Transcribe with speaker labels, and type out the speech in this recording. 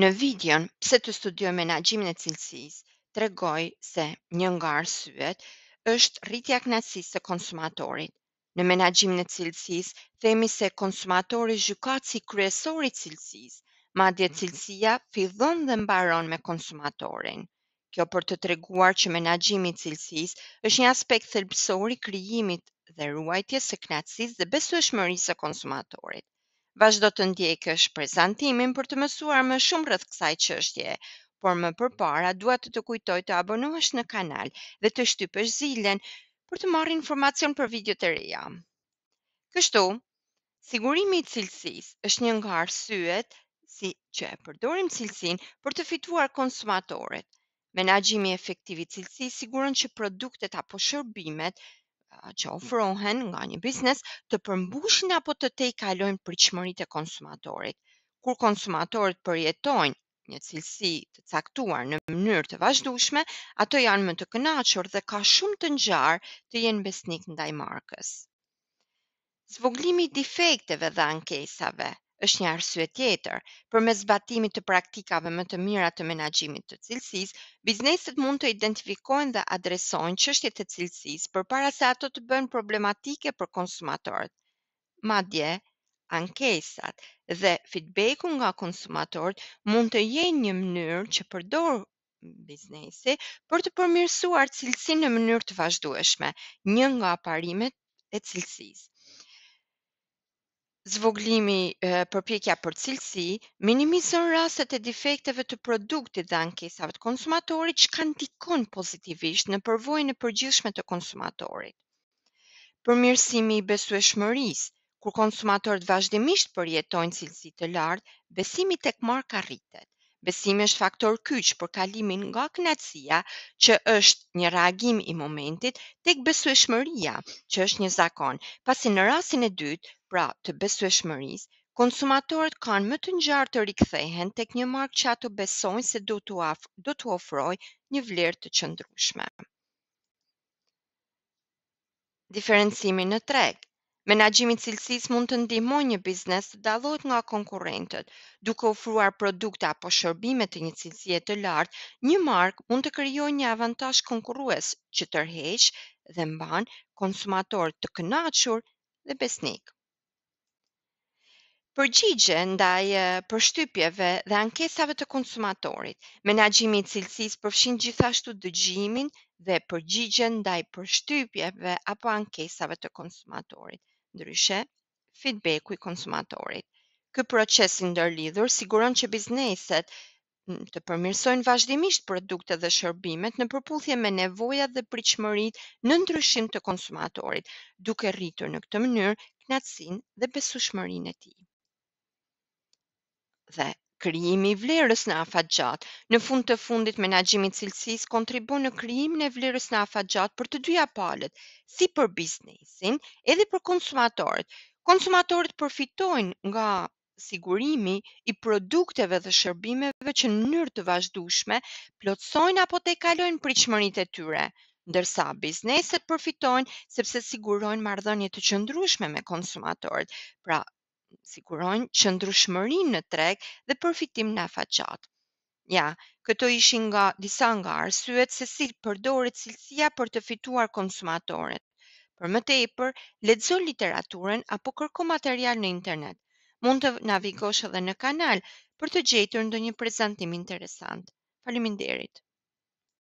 Speaker 1: Në videon "Pse të studioj menaxhimin e cilësisë", tregoj se një nga arsyet është rritja e kënaqësisë së konsumatorit. Në menaxhimin e cilësisë, themi se konsumatori gjykat si kryesori i cilësisë, madje cilësia fillon dhe mbaron me konsumatorin. Kjo për të treguar që menaxhimi i cilësisë është një aspekt thelbësor i krijimit dhe ruajtjes së kënaqësisë dhe besueshmërisë së konsumatorit. Vazhdo të ndjekësh prezantimin për të mësuar më shumë rreth kësaj çështje, por më përpara dua të kujtoj të abonohesh në kanal dhe të shtypësh zilen për të marrë informacion për videot e reja. Kështu, sigurimi i cilësisë është një nga arsyet si që e përdorim cilësinë për të fituar konsumatorët. Menaxhimi efektiv i cilësisë siguron që produktet apo shërbimet që ofrohen nga një biznes të përmbushin apo të tejkalojnë pritshmëritë e konsumatorit. Kur konsumatorët përjetojnë një cilësi të caktuar në mënyrë të vazhdueshme, ato janë më të kënaqur dhe ka shumë të ngjarë të jenë besnik ndaj markës. Zvoglimi i defekteve dhe ankesave është një arsye tjetër. Përmes zbatimit të praktikave më të mira të menaxhimit të cilësisë, bizneset mund të identifikojnë dhe adresojnë çështjet e cilësisë përpara se ato të bëhen problematike për konsumatorët. Madje, ankesat dhe feedbacku nga konsumatorët mund të jenë një mënyrë që përdor biznesi për të përmirësuar cilësinë në mënyrë të vazhdueshme, një nga parimet e cilësisë. Zvoglimi, përpjekja për cilësi, minimizon rastet e defekteve të produktit dhe ankesave të konsumatorit që ndikon pozitivisht në përvojën e përgjithshme të konsumatorit. Përmirësimi i besueshmërisë, kur konsumatorët vazhdimisht përjetojnë cilësi të lartë, besimi tek marka rritet. Besimi është faktor kyç për kalimin nga kënaqësia, që është një reagim i momentit, tek besueshmëria, që është një zakon. Pasi në rastin e dytë, pra të besueshmërisë, konsumatorët kanë më të ngjarë të rikthehen tek një markë që ato besojnë se do t'u ofrojë një vlerë të qëndrueshme. Diferencimi në treg. Menaxhimi i cilësisë mund të ndihmojë një biznes të dallohet nga konkurrentët. Duke ofruar produkte apo shërbime të një cilësie të lartë, një markë mund të krijojë një avantazh konkurrues që tërheq dhe mban konsumatorët të kënaqur dhe besnik. Përgjigje ndaj përshtypjeve dhe ankesave të konsumatorit. Menaxhimi i cilësisë përfshin gjithashtu dëgjimin dhe përgjigjen ndaj përshtypjeve apo ankesave të konsumatorit. Ndryshe, feedbacku i konsumatorit. Ky proces i ndërlidhur siguron që bizneset të përmirësojnë vazhdimisht produktet dhe shërbimet në përputhje me nevojat dhe pritshmëritë në ndryshim të konsumatorit, duke rritur në këtë mënyrë kënaqësinë dhe besueshmërinë e tij. Dhe krijimi i vlerës në afatgjatë. Në fund të fundit, menaxhimi i cilësisë kontribon në krijimin e vlerës në afatgjatë për të dyja palët, si për biznesin, edhe për konsumatorët. Konsumatorët përfitojnë nga sigurimi i produkteve dhe shërbimeve që në mënyrë të vazhdueshme plotësojnë apo tejkalojnë pritshmëritë e tyre, ndërsa bizneset përfitojnë sepse sigurojnë marrëdhënie të qëndrueshme me konsumatorët. Pra, sigurojnë qëndrueshmërinë në treg dhe përfitim në afatgjatë. Ja, këto ishin disa nga arsyet se si përdoret cilësia për të fituar konsumatorët. Për më tepër, lexo literaturën apo kërko material në internet. Mund të navigosh edhe në kanal për të gjetur ndonjë prezantim interesant. Faleminderit.